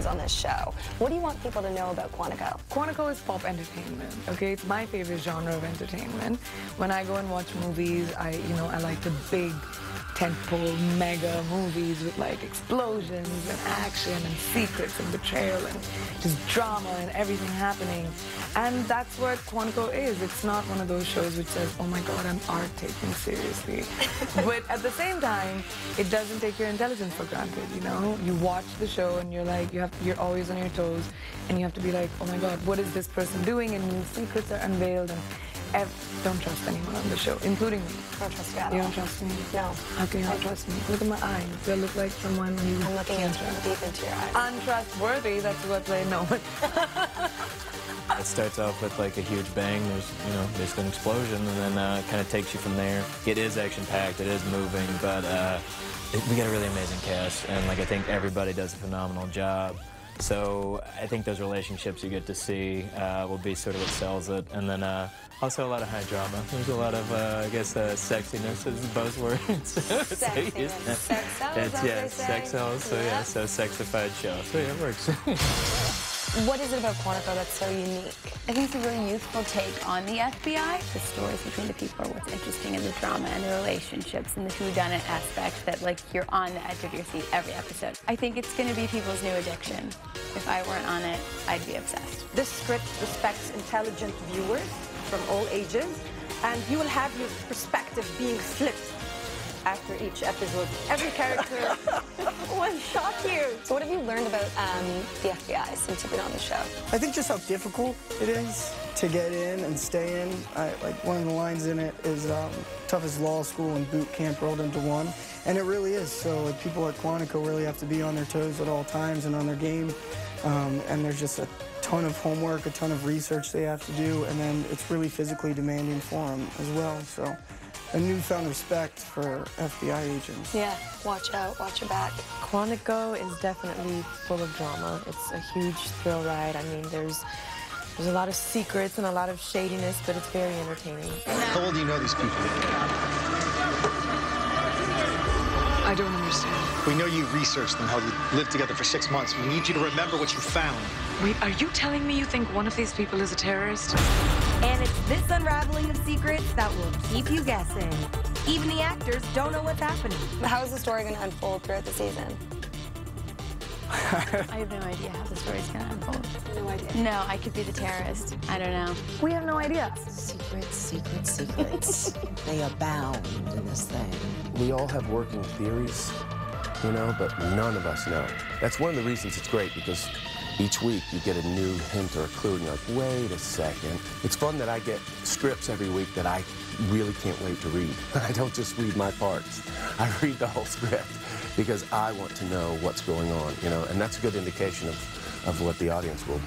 on this show. What do you want people to know about Quantico? Quantico is pop entertainment, okay? It's my favorite genre of entertainment. When I go and watch movies, I like the big tentpole mega movies with like explosions and action and secrets and betrayal and just drama and everything happening. And that's what Quantico is. It's not one of those shows which says, oh my God, I'm art taking seriously. But at the same time, it doesn't take your intelligence for granted, you know? You watch the show and you're like, you're always on your toes and you have to be like, oh my God, what is this person doing? And new secrets are unveiled. And don't trust anyone on the show, including me. I don't trust you at all. You don't trust me? No. How can you not trust me? Look at my eyes. Do I look like someone you I'm looking deep into your eyes. Untrustworthy, that's what they know. It starts off with like a huge bang, there's an explosion, and then it kind of takes you from there. It is action-packed, it is moving, but we got a really amazing cast, and like I think everybody does a phenomenal job. So I think those relationships you get to see will be sort of what sells it. And then also a lot of high drama. There's a lot of, I guess, sexiness is the buzzword. Sexiness. Sex sells, yeah, sex sells. So yeah, so sexified show. So yeah, it works. What is it about Quantico that's so unique? I think it's a really youthful take on the FBI. The stories between the people are what's interesting, in the drama and the relationships and the whodunit aspect that, like, you're on the edge of your seat every episode. I think it's going to be people's new addiction. If I weren't on it, I'd be obsessed. This script respects intelligent viewers from all ages, and you will have your perspective being flipped after each episode. Every character will shock you. So what have you learned about the FBI since you've been on the show? I think just how difficult it is to get in and stay in. Like one of the lines in it is tough as law school and boot camp rolled into one. And it really is. So like, people at Quantico really have to be on their toes at all times and on their game. And there's just a ton of homework, a ton of research they have to do, and then it's really physically demanding for them as well. So a newfound respect for FBI agents. Yeah, watch out, watch your back. Quantico is definitely full of drama. It's a huge thrill ride. I mean, there's a lot of secrets and a lot of shadiness, but it's very entertaining. How well do you know these people? I don't understand. We know you researched them, how you lived together for 6 months. We need you to remember what you found. Wait, are you telling me you think one of these people is a terrorist? And it's this unraveling of secrets that will keep you guessing. Even the actors don't know what's happening. How is the story going to unfold throughout the season? I have no idea how the story's going to unfold. No idea. No, I could be the terrorist. I don't know. We have no idea. Secrets, secrets, secrets. They abound in this thing. We all have working theories, but none of us know. That's one of the reasons it's great, because each week you get a new hint or a clue, and you're like, wait a second. It's fun that I get scripts every week that I really can't wait to read. I don't just read my parts. I read the whole script because I want to know what's going on, and that's a good indication of what the audience will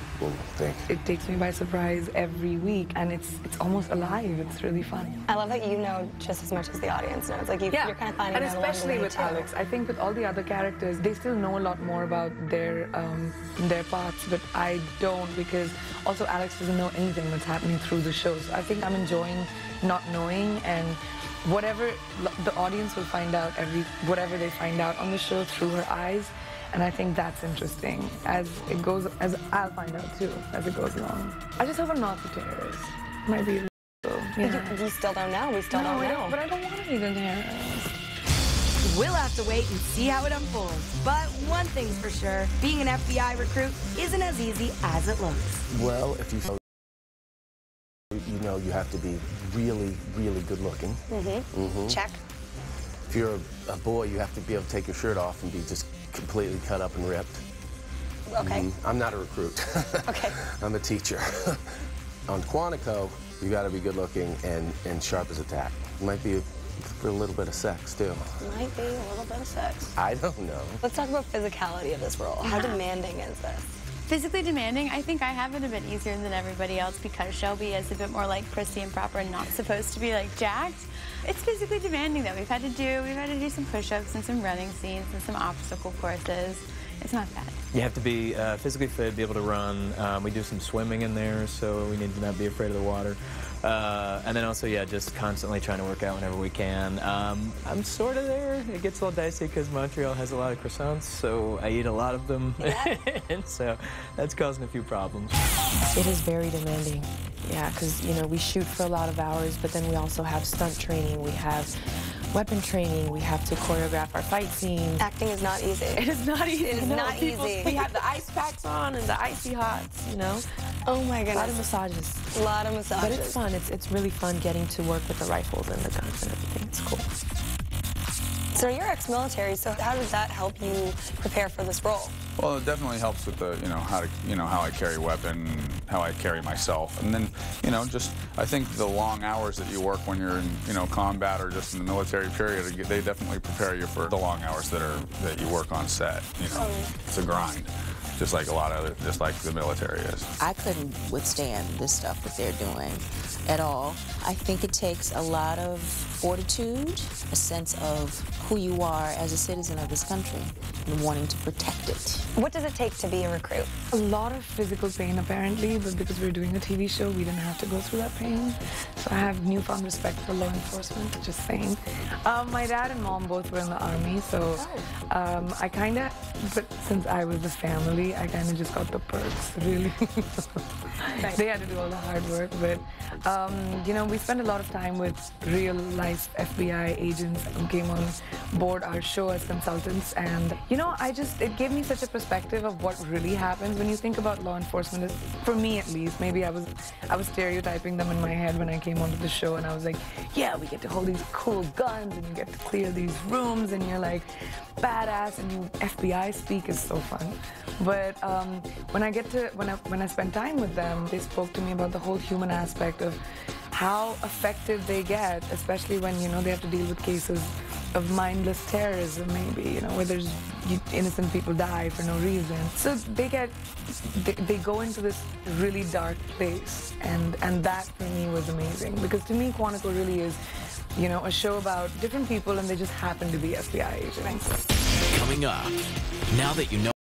think. It takes me by surprise every week, and it's almost alive. It's really fun. I love that you know just as much as the audience knows. Like you're kind of finding out along the way, especially with Alex. I think with all the other characters, they still know a lot more about their parts, but I don't, because also Alex doesn't know anything that's happening through the show. So I think I'm enjoying not knowing, and whatever the audience will find out, whatever they find out on the show through her eyes. And I think that's interesting as I'll find out too, as it goes along. I just hope I'm not the terrorist. Might be You still don't know. We still don't know. But I don't want to be the terrorist. We'll have to wait and see how it unfolds. But one thing's for sure, being an FBI recruit isn't as easy as it looks. Well, if you have to be really, really good looking. Check. If you're a boy, you have to be able to take your shirt off and be just completely cut up and ripped. Okay. I'm not a recruit. Okay. I'm a teacher. On Quantico, you got to be good looking and sharp as a tack. Might be for a little bit of sex too. Might be a little bit of sex. I don't know. Let's talk about physicality of this role. How demanding is this? Physically demanding, I think I have it a bit easier than everybody else because Shelby is a bit more like prissy and proper and not supposed to be like jacked. It's physically demanding though. We've had to do some push-ups and some running scenes and some obstacle courses. It's not bad. You have to be physically fit, be able to run. We do some swimming in there, so we need to not be afraid of the water. And then also, yeah, just constantly trying to work out whenever we can. I'm sort of there. It gets a little dicey because Montreal has a lot of croissants, so I eat a lot of them. Yeah. And so that's causing a few problems. It is very demanding, yeah, because, you know, we shoot for a lot of hours, but then we also have stunt training, we have weapon training, we have to choreograph our fight scenes. Acting is not easy. It is not easy. It is not easy. We have the ice packs on and the icy hots, you know. Oh my goodness. A lot of massages. A lot of massages. But it's fun. It's really fun getting to work with the rifles and the guns and everything. It's cool. So you're ex-military, so how did that help you prepare for this role? Well, it definitely helps with the, how I carry a weapon, how I carry myself, and then, just I think the long hours that you work when you're in, combat or just in the military period, they definitely prepare you for the long hours that you work on set. It's a grind, just like just like the military is. I couldn't withstand this stuff that they're doing at all. I think it takes a lot of fortitude, a sense of who you are as a citizen of this country and wanting to protect it. What does it take to be a recruit? A lot of physical pain, apparently, but because we're doing a TV show, we didn't have to go through that pain. So I have newfound respect for law enforcement, just saying. My dad and mom both were in the Army, so I kind of, but since I was the family, I kind of just got the perks, really. They had to do all the hard work, but, we spent a lot of time with real-life FBI agents who came on board our show as consultants, and, it gave me such a perspective of what really happens when you think about law enforcement. For me, at least, maybe I was stereotyping them in my head when I came onto the show, and I was like, yeah, we get to hold these cool guns, and you get to clear these rooms, and you're like badass, and FBI speak is so fun. But when I spent time with them, they spoke to me about the whole human aspect of how effective they get, especially when, they have to deal with cases of mindless terrorism, maybe, where there's innocent people die for no reason. So they go into this really dark place, and that for me was amazing, because to me, Quantico really is, a show about different people, and they just happen to be FBI agents. Coming up, now that you know